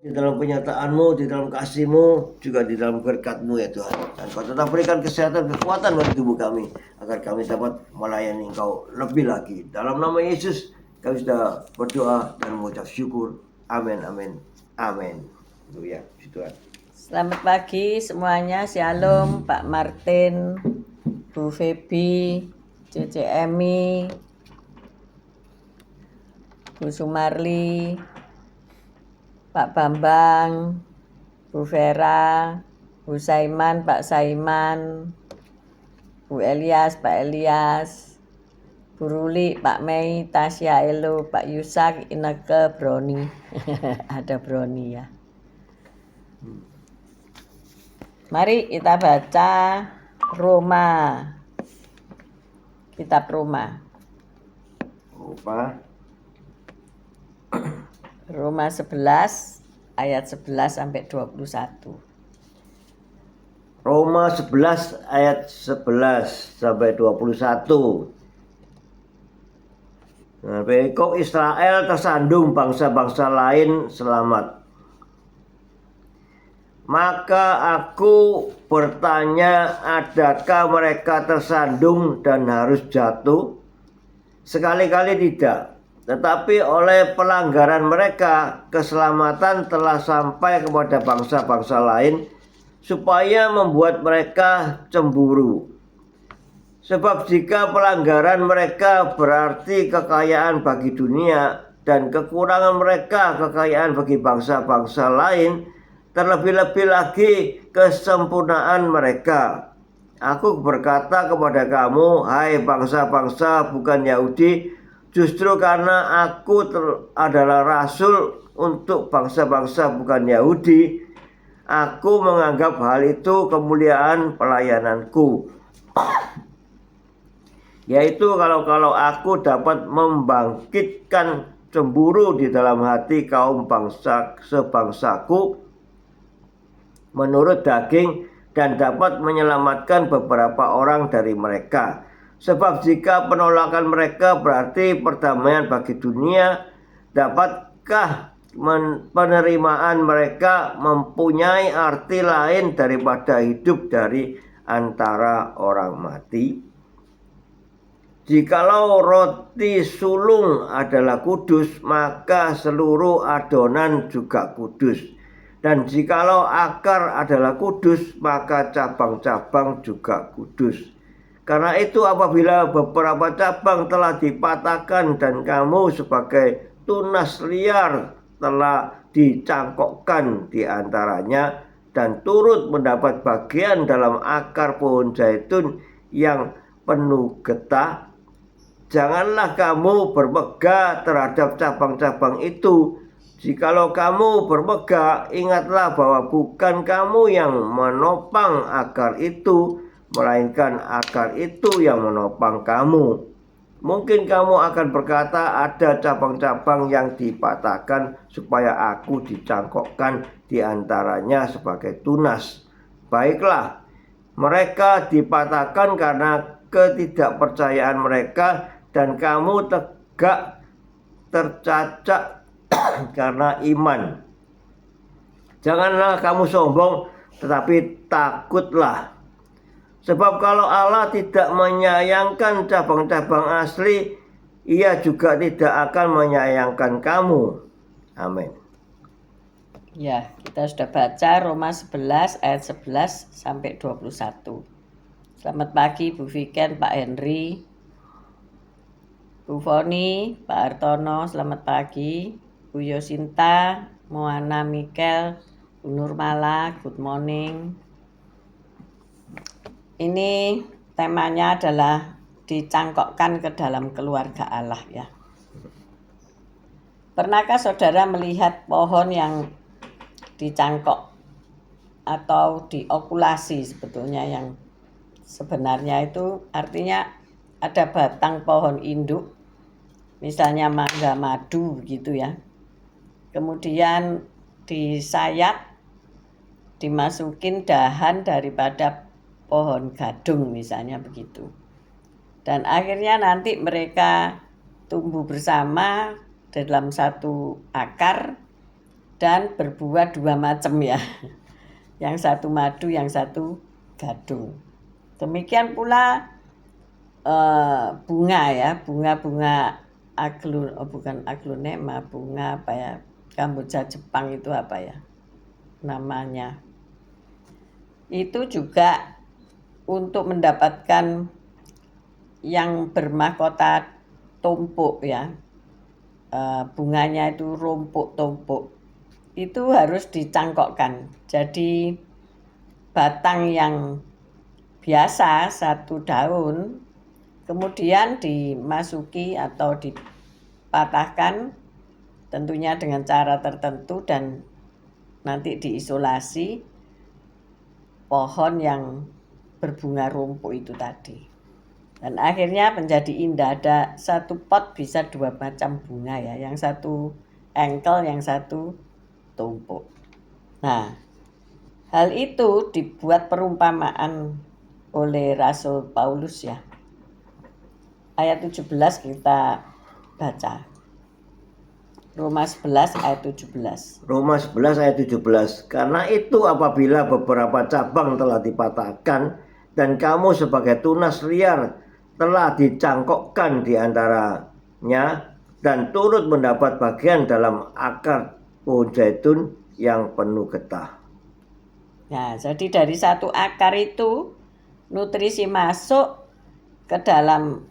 di dalam penyataanmu, di dalam kasih-Mu, juga di dalam berkat-Mu ya Tuhan. Dan Kau tetap berikan kesehatan, kekuatan bagi tubuh kami, agar kami dapat melayani Engkau lebih lagi. Dalam nama Yesus, kami sudah berdoa dan mengucap syukur. Amin, amin, amin. Ya, Tuhan. Selamat pagi semuanya, Shalom, Pak Martin, Bu Febi, Cece Emi, Bu Sumarli, Pak Bambang, Bu Vera, Bu Saiman, Pak Saiman, Bu Elias, Pak Elias, Bu Ruli, Pak Mei, Tasya, Elo, Pak Yusak, Ineke, Broni. Ada Broni ya. Mari kita baca Roma. Kitab Roma. Roma 11 ayat 11 sampai 21. Roma 11 ayat 11 sampai 21. Nah, kok Israel tersandung bangsa-bangsa lain selamat. Maka aku bertanya, adakah mereka tersandung dan harus jatuh? Sekali-kali tidak. Tetapi oleh pelanggaran mereka, keselamatan telah sampai kepada bangsa-bangsa lain, supaya membuat mereka cemburu. Sebab jika pelanggaran mereka berarti kekayaan bagi dunia, dan kekurangan mereka kekayaan bagi bangsa-bangsa lain, terlebih-lebih lagi kesempurnaan mereka. Aku berkata kepada kamu, hai bangsa-bangsa bukan Yahudi, justru karena aku adalah rasul untuk bangsa-bangsa bukan Yahudi, aku menganggap hal itu kemuliaan pelayananku. Yaitu kalau aku dapat membangkitkan cemburu di dalam hati kaum bangsa sebangsaku menurut daging, dan dapat menyelamatkan beberapa orang dari mereka. Sebab jika penolakan mereka berarti perdamaian bagi dunia, dapatkah penerimaan mereka mempunyai arti lain daripada hidup dari antara orang mati? Jikalau roti sulung adalah kudus, maka seluruh adonan juga kudus. Dan jikalau akar adalah kudus, maka cabang-cabang juga kudus. Karena itu apabila beberapa cabang telah dipatahkan dan kamu sebagai tunas liar telah dicangkokkan di antaranya dan turut mendapat bagian dalam akar pohon zaitun yang penuh getah, janganlah kamu bermegah terhadap cabang-cabang itu. Jikalau kamu bermegah, ingatlah bahwa bukan kamu yang menopang akar itu, melainkan akar itu yang menopang kamu. Mungkin kamu akan berkata, ada cabang-cabang yang dipatahkan supaya aku dicangkokkan di antaranya sebagai tunas. Baiklah, mereka dipatahkan karena ketidakpercayaan mereka, dan kamu tegak tercacat karena iman. Janganlah kamu sombong, tetapi takutlah. Sebab kalau Allah tidak menyayangkan cabang-cabang asli, Ia juga tidak akan menyayangkan kamu. Amin. Ya, kita sudah baca Roma 11 ayat 11 sampai 21. Selamat pagi Bu Viken, Pak Henry, Bu Foni, Pak Hartono, selamat pagi. Bu Yosinta, Moana Mikel, Bu Nurmala, good morning. Ini temanya adalah dicangkokkan ke dalam keluarga Allah ya. Pernahkah saudara melihat pohon yang dicangkok atau diokulasi sebetulnya, yang sebenarnya itu artinya ada batang pohon induk, misalnya mangga madu gitu ya. Kemudian disayat, dimasukin dahan daripada pohon gadung misalnya begitu. Dan akhirnya nanti mereka tumbuh bersama dalam satu akar dan berbuah 2 macam ya. Yang satu madu, yang satu gadung. Demikian pula bunga ya, bunga-bunga bukan aglonema, bunga apa ya, Kamboja Jepang itu apa ya namanya. Itu juga untuk mendapatkan yang bermahkota tumpuk ya, bunganya itu rumpuk tumpuk, itu harus dicangkokkan. Jadi batang yang biasa 1 daun kemudian dimasuki atau dipatahkan tentunya dengan cara tertentu dan nanti diisolasi pohon yang berbunga rumpuk itu tadi. Dan akhirnya menjadi indah. Ada 1 pot bisa 2 macam bunga ya. Yang satu engkel, yang satu tumpuk. Nah, hal itu dibuat perumpamaan oleh Rasul Paulus ya. Ayat 17 kita baca. Roma 11 ayat 17. Roma 11 ayat 17. Karena itu apabila beberapa cabang telah dipatahkan dan kamu sebagai tunas liar telah dicangkokkan di antaranya dan turut mendapat bagian dalam akar pohon zaitun yang penuh getah. Nah, jadi dari 1 akar itu nutrisi masuk ke dalam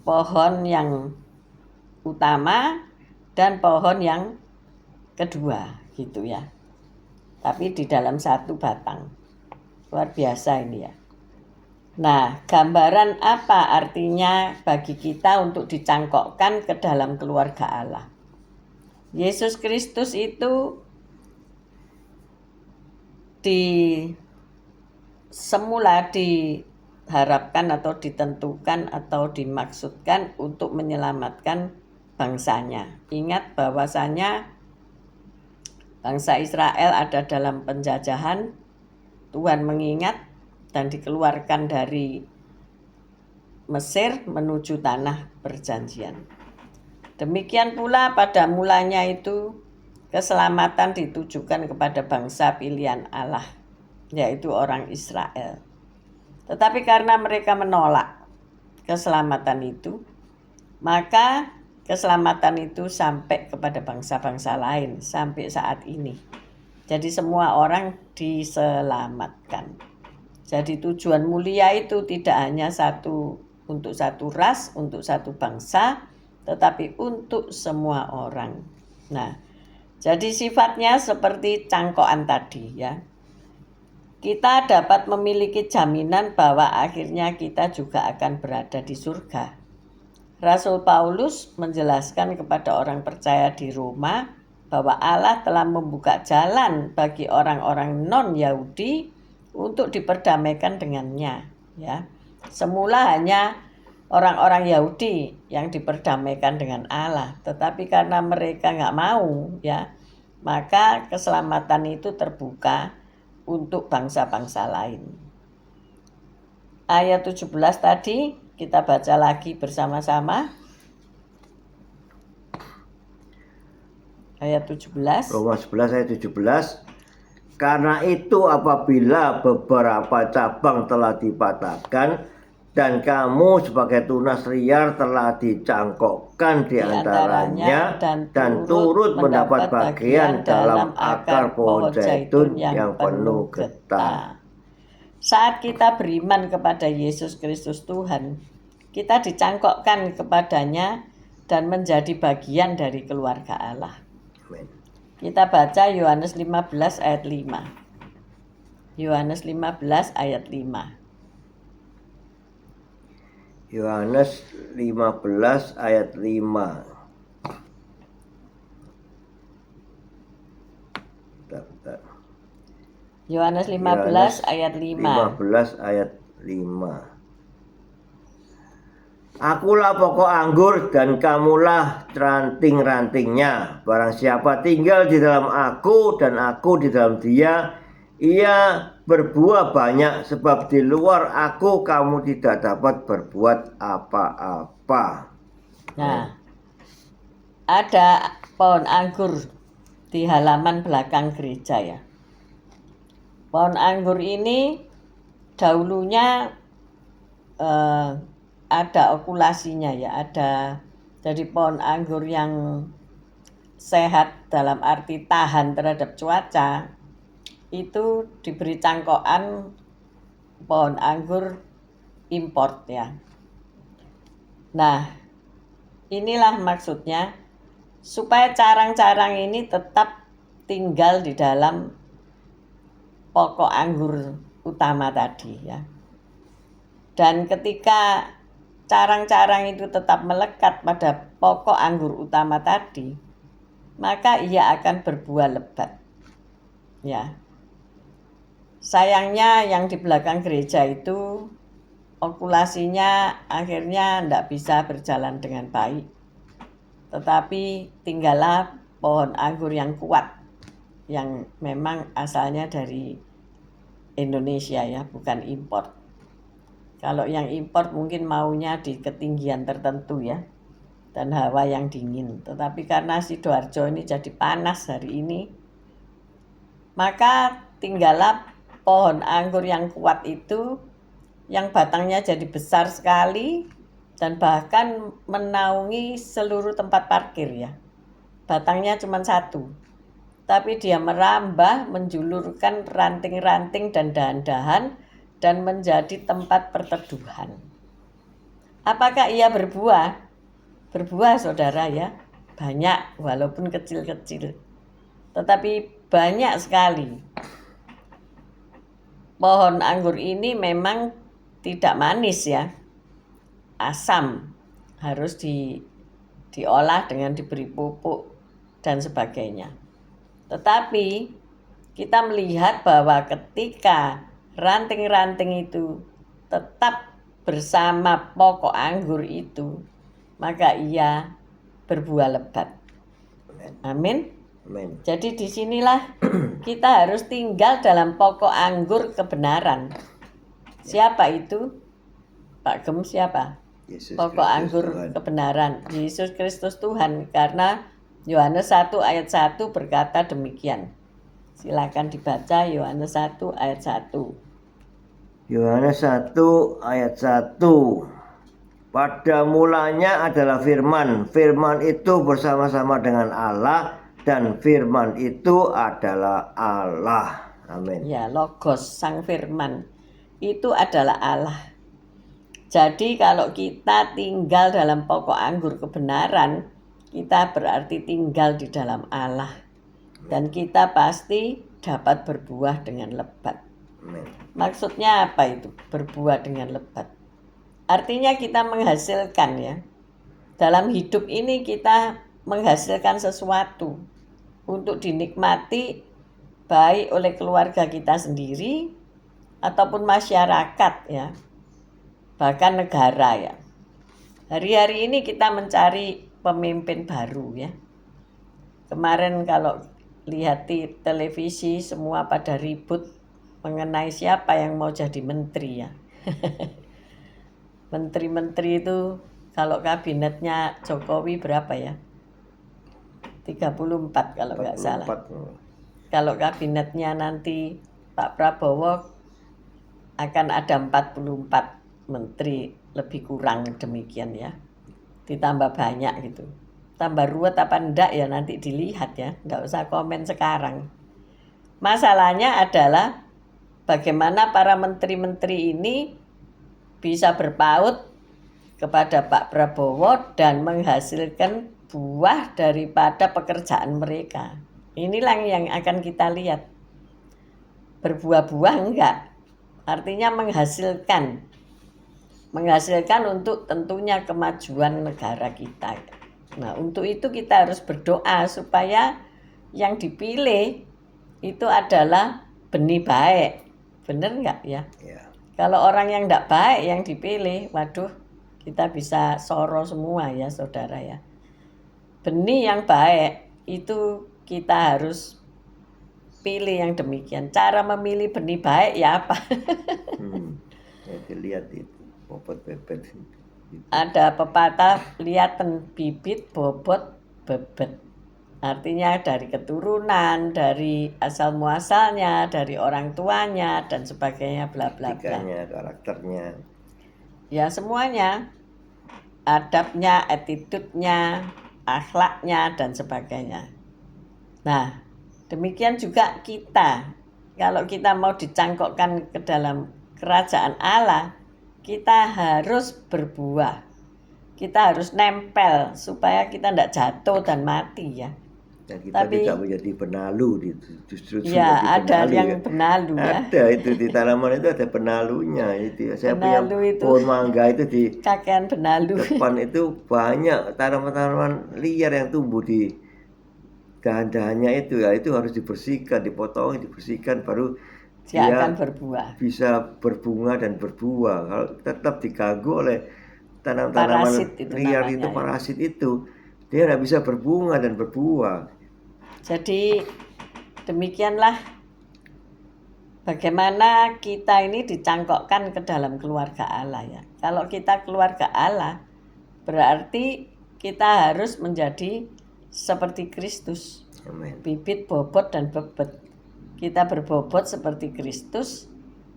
pohon yang utama dan pohon yang kedua gitu ya. Tapi di dalam 1 batang. Luar biasa ini ya. Nah, gambaran apa artinya bagi kita untuk dicangkokkan ke dalam keluarga Allah? Yesus Kristus itu semula diharapkan atau ditentukan atau dimaksudkan untuk menyelamatkan bangsanya. Ingat bahwasanya bangsa Israel ada dalam penjajahan. Tuhan mengingat dan dikeluarkan dari Mesir menuju tanah perjanjian. Demikian pula pada mulanya itu keselamatan ditujukan kepada bangsa pilihan Allah, yaitu orang Israel. Tetapi karena mereka menolak keselamatan itu, maka keselamatan itu sampai kepada bangsa-bangsa lain sampai saat ini. Jadi semua orang diselamatkan. Jadi tujuan mulia itu tidak hanya untuk satu ras, untuk satu bangsa, tetapi untuk semua orang. Nah, jadi sifatnya seperti cangkokan tadi ya. Kita dapat memiliki jaminan bahwa akhirnya kita juga akan berada di surga. Rasul Paulus menjelaskan kepada orang percaya di Roma bahwa Allah telah membuka jalan bagi orang-orang non-Yahudi untuk diperdamaikan dengannya ya. Semula hanya orang-orang Yahudi yang diperdamaikan dengan Allah, tetapi karena mereka nggak mau ya, maka keselamatan itu terbuka untuk bangsa-bangsa lain. Ayat 17 tadi kita baca lagi bersama-sama. Ayat 17. Roma 11 ayat 17. Karena itu apabila beberapa cabang telah dipatahkan dan kamu sebagai tunas liar telah dicangkokkan di antaranya dan turut mendapat bagian dalam akar pohon zaitun yang penuh getah. Saat kita beriman kepada Yesus Kristus Tuhan, kita dicangkokkan kepadanya dan menjadi bagian dari keluarga Allah. Amin. Kita baca Yohanes 15 ayat 5. Yohanes 15 ayat 5. Yohanes 15 ayat 5. Yohanes 15 ayat 5. 15 ayat 5. Akulah pokok anggur dan kamulah ranting-rantingnya. Barang siapa tinggal di dalam aku dan aku di dalam dia, ia berbuah banyak, sebab di luar aku kamu tidak dapat berbuat apa-apa. Nah, ada pohon anggur di halaman belakang gereja ya. Pohon anggur ini dahulunya ada okulasinya ya, ada jadi pohon anggur yang sehat dalam arti tahan terhadap cuaca itu diberi cangkokan pohon anggur import ya. Nah, inilah maksudnya supaya carang-carang ini tetap tinggal di dalam pokok anggur utama tadi ya. Dan ketika carang-carang itu tetap melekat pada pokok anggur utama tadi, maka ia akan berbuah lebat. Ya. Sayangnya yang di belakang gereja itu okulasinya akhirnya tidak bisa berjalan dengan baik. Tetapi tinggallah pohon anggur yang kuat, yang memang asalnya dari Indonesia ya, bukan impor. Kalau yang impor mungkin maunya di ketinggian tertentu ya, dan hawa yang dingin. Tetapi karena Sidoarjo ini jadi panas hari ini, maka tinggallah pohon anggur yang kuat itu, yang batangnya jadi besar sekali, dan bahkan menaungi seluruh tempat parkir ya. Batangnya cuma satu, tapi dia merambah, menjulurkan ranting-ranting dan dahan-dahan, dan menjadi tempat perteduhan. Apakah ia berbuah? Berbuah saudara ya, banyak walaupun kecil-kecil. Tetapi banyak sekali. Pohon anggur ini memang tidak manis ya, asam, harus diolah dengan diberi pupuk dan sebagainya. Tetapi kita melihat bahwa ketika ranting-ranting itu tetap bersama pokok anggur itu, maka ia berbuah lebat. Amin. Amin. Jadi disinilah kita harus tinggal dalam pokok anggur kebenaran. Siapa itu? Pak Gem siapa? Yesus Pokok Kristus anggur Tuhan. kebenaran. Yesus Kristus Tuhan. Karena Yohanes 1 ayat 1 berkata demikian. Silakan dibaca Yohanes 1 ayat 1. Yohanes 1 ayat 1. Pada mulanya adalah firman. Firman itu bersama-sama dengan Allah, dan firman itu adalah Allah. Amin. Ya, Logos, Sang Firman. Itu adalah Allah. Jadi kalau kita tinggal dalam pokok anggur kebenaran, kita berarti tinggal di dalam Allah. Dan kita pasti dapat berbuah dengan lebat. Amin. Maksudnya apa itu? Berbuah dengan lebat. Artinya kita menghasilkan ya. Dalam hidup ini kita menghasilkan sesuatu untuk dinikmati baik oleh keluarga kita sendiri ataupun masyarakat ya. Bahkan negara ya. Hari-hari ini kita mencari pemimpin baru ya. Kemarin kalau lihat di televisi semua pada ribut mengenai siapa yang mau jadi menteri ya. Menteri-menteri itu kalau kabinetnya Jokowi berapa ya? 34 kalau nggak salah. 44. Kalau kabinetnya nanti Pak Prabowo akan ada 44 menteri, lebih kurang demikian ya. Ditambah banyak gitu. Tambah ruwet apa enggak ya nanti dilihat ya. Enggak usah komen sekarang. Masalahnya adalah bagaimana para menteri-menteri ini bisa berpaut kepada Pak Prabowo dan menghasilkan buah daripada pekerjaan mereka. Inilah yang akan kita lihat. Berbuah-buah enggak. Artinya menghasilkan untuk tentunya kemajuan negara kita. Nah, untuk itu kita harus berdoa supaya yang dipilih itu adalah benih baik. Benar enggak ya? Ya. Kalau orang yang enggak baik yang dipilih, waduh, kita bisa soro semua ya saudara ya. Benih yang baik itu kita harus pilih yang demikian. Cara memilih benih baik ya apa? Ya, dilihat itu bobot-bebet. Ada pepatah lihatan bibit bobot bebet. Artinya dari keturunan, dari asal muasalnya, dari orang tuanya dan sebagainya bla bla bla. etikanya, karakternya. Ya semuanya, adabnya, attitude-nya, akhlaknya dan sebagainya. Nah, demikian juga kita. Kalau kita mau dicangkokkan ke dalam kerajaan Allah, kita harus berbuah. Kita harus nempel supaya kita tidak jatuh dan mati ya. Dan kita Tapi tidak menjadi benalu, justru ya menjadi ada benalu yang ya. benalu ya. Ada itu di tanaman itu ada benalunya itu. Saya punya Benalu itu pohon mangga itu di kakean benalu. depan itu banyak tanaman-tanaman liar yang tumbuh di dahan-dahannya itu ya, itu harus dibersihkan, dipotong, dibersihkan baru Dia dia akan berbuah. bisa berbunga dan berbuah. Kalau tetap diganggu oleh Parasit tanaman-tanaman itu liar namanya itu, ya. parasit itu, dia tidak bisa berbunga dan berbuah. Jadi demikianlah bagaimana kita ini dicangkokkan ke dalam keluarga Allah ya. Kalau kita keluarga Allah, berarti kita harus menjadi seperti Kristus. Amin. Bibit, bobot, dan bebet. Kita berbobot seperti Kristus.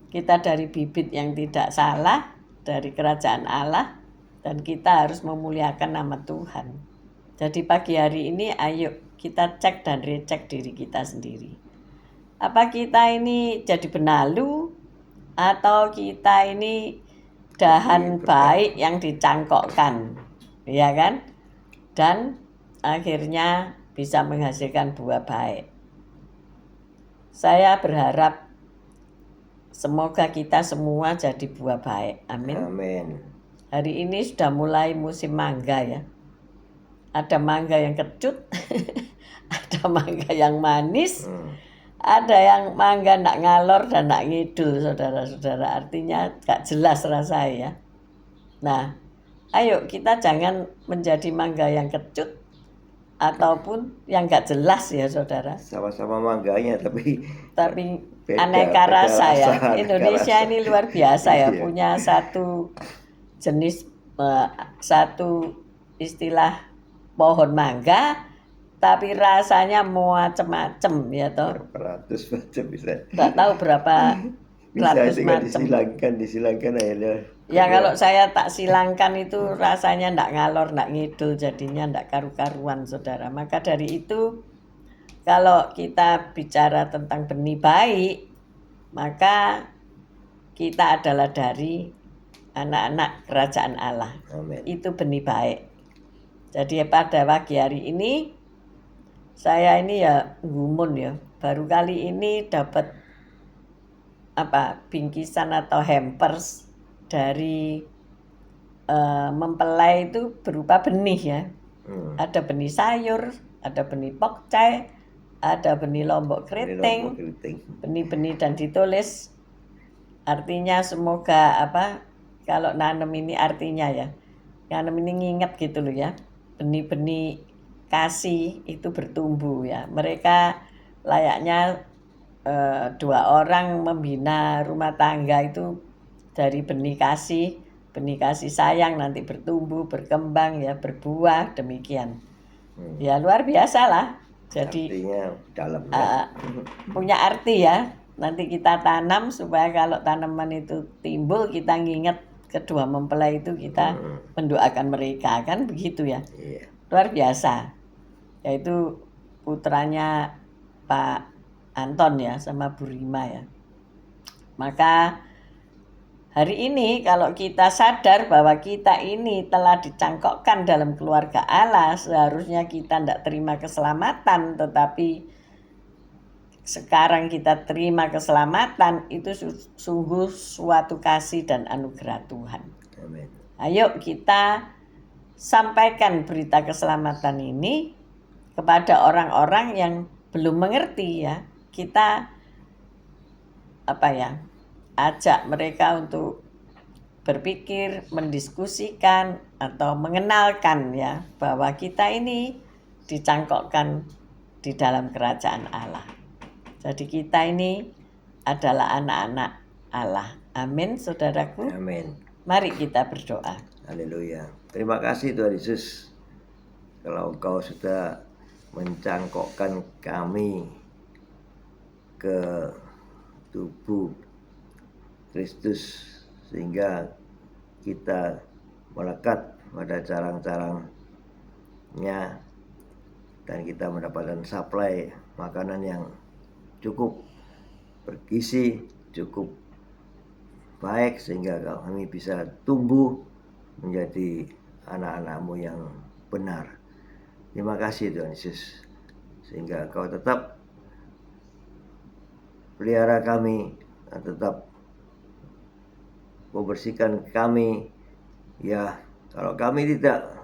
Kita dari bibit yang tidak salah, dari kerajaan Allah, dan kita harus memuliakan nama Tuhan. Jadi pagi hari ini ayo kita cek dan recek diri kita sendiri. Apa kita ini jadi benalu atau kita ini dahan baik yang dicangkokkan, ya kan? Dan akhirnya bisa menghasilkan buah baik. Saya berharap semoga kita semua jadi buah baik. Amin. Amin. Hari ini sudah mulai musim mangga ya. Ada mangga yang kecut, ada mangga yang manis, ada yang mangga nak ngalor dan nak ngidul, saudara-saudara. Artinya gak jelas rasanya ya. Nah, ayo kita jangan menjadi mangga yang kecut ataupun yang gak jelas ya saudara. Sama-sama mangganya tapi beda, aneka beda rasa ya. aneka Indonesia rasa. ini luar biasa ya, Iya. punya satu jenis satu istilah pohon mangga tapi rasanya macem-macem ya toh. Ratus macam bisa. Nggak tahu berapa Bisa ratus itu kan macam. disilangkan akhirnya. Ya kalau saya tak silangkan itu rasanya ndak ngalor ndak ngidul, jadinya ndak karu-karuan saudara. Maka dari itu kalau kita bicara tentang benih baik, maka kita adalah dari anak-anak kerajaan Allah. Amin. Itu benih baik. Jadi pada pagi hari ini saya ini ya gumun ya, baru kali ini dapat bingkisan atau hampers dari mempelai itu berupa benih ya. Ada benih sayur, ada benih pokcai, ada benih lombok keriting, benih-benih dan ditulis artinya semoga kalau nanam ini artinya ya, nanam ini nginget gitu loh ya, benih-benih kasih itu bertumbuh ya. Mereka layaknya 2 orang membina rumah tangga itu dari benih kasih sayang nanti bertumbuh, berkembang ya, berbuah demikian. Ya luar biasa lah. Jadi artinya dalam punya arti ya. Nanti kita tanam supaya kalau tanaman itu timbul kita nginget kedua mempelai itu, kita mendoakan mereka, kan begitu ya. Iya. Luar biasa. Yaitu putranya Pak Anton ya sama Bu Rima ya. Maka hari ini kalau kita sadar bahwa kita ini telah dicangkokkan dalam keluarga Allah, seharusnya kita tidak terima keselamatan, tetapi sekarang kita terima keselamatan, itu sungguh suatu kasih dan anugerah Tuhan. Amin. Ayo kita sampaikan berita keselamatan ini kepada orang-orang yang belum mengerti ya. Kita ajak mereka untuk berpikir, mendiskusikan atau mengenalkan ya bahwa kita ini dicangkokkan di dalam kerajaan Allah. Jadi kita ini adalah anak-anak Allah. Amin, saudaraku. Amin. Mari kita berdoa. Haleluya. Terima kasih Tuhan Yesus. Kalau Engkau sudah mencangkokkan kami ke tubuh Kristus sehingga kita melekat pada carang-carangnya dan kita mendapatkan suplai makanan yang cukup bergizi, cukup baik sehingga kami bisa tumbuh menjadi anak-anak-Mu yang benar. Terima kasih Tuhan Yesus, sehingga Kau tetap pelihara kami, tetap membersihkan kami. Ya, kalau kami tidak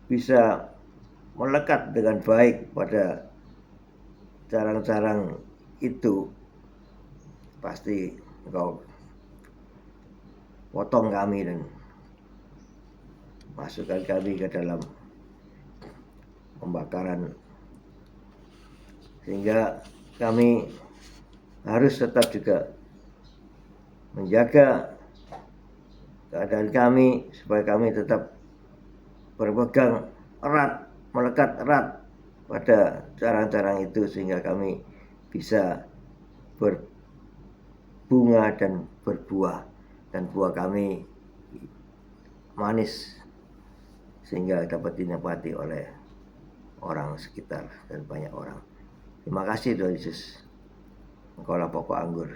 bisa melekat dengan baik pada carang-carang itu, pasti Engkau potong kami dan masukkan kami ke dalam pembakaran, sehingga kami harus tetap juga menjaga keadaan kami supaya kami tetap berpegang erat, melekat erat pada carang-carang itu sehingga kami bisa berbunga dan berbuah, dan buah kami manis sehingga dapat dinikmati oleh orang sekitar dan banyak orang. Terima kasih Tuhan Yesus, Engkaulah pokok anggur.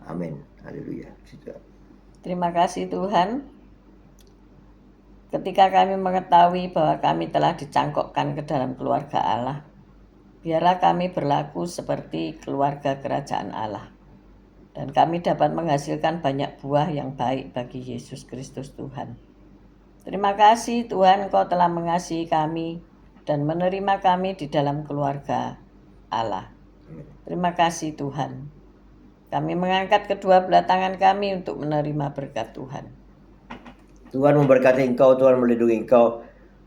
Amin. Haleluya. Terima kasih Tuhan. Ketika kami mengetahui bahwa kami telah dicangkokkan ke dalam keluarga Allah, biarlah kami berlaku seperti keluarga kerajaan Allah, dan kami dapat menghasilkan banyak buah yang baik bagi Yesus Kristus Tuhan. Terima kasih Tuhan, Engkau telah mengasihi kami dan menerima kami di dalam keluarga Allah. Terima kasih Tuhan. Kami mengangkat kedua belah tangan kami untuk menerima berkat Tuhan. Tuhan memberkati engkau, Tuhan melindungi engkau.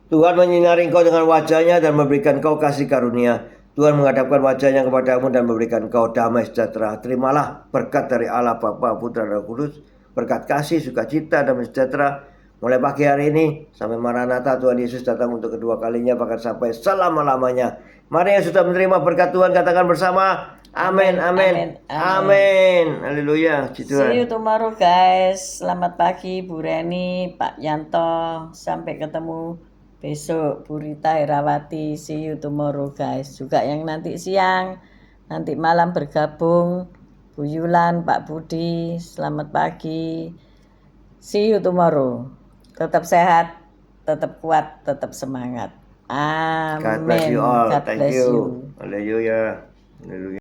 Tuhan menyinari engkau dengan wajahnya dan memberikan engkau kasih karunia. Tuhan menghadapkan wajahnya kepadamu dan memberikan engkau damai sejahtera. Terimalah berkat dari Allah Bapa, Putra dan Roh Kudus. Berkat kasih, sukacita, damai sejahtera. Mulai pagi hari ini sampai Maranatha Tuhan Yesus datang untuk kedua kalinya, bahkan sampai selama-lamanya. Mari yang sudah menerima berkat Tuhan katakan bersama. Amin, amin, amin. Haleluya. See you tomorrow guys. Selamat pagi Bu Reni, Pak Yanto. Sampai ketemu besok Bu Rita Herawati. See you tomorrow guys. Juga yang nanti siang, nanti malam bergabung Bu Yulan, Pak Budi. Selamat pagi. See you tomorrow. Tetap sehat, tetap kuat, tetap semangat. Amin. God bless you all. God Thank bless you. you. Haleluya. Haleluya.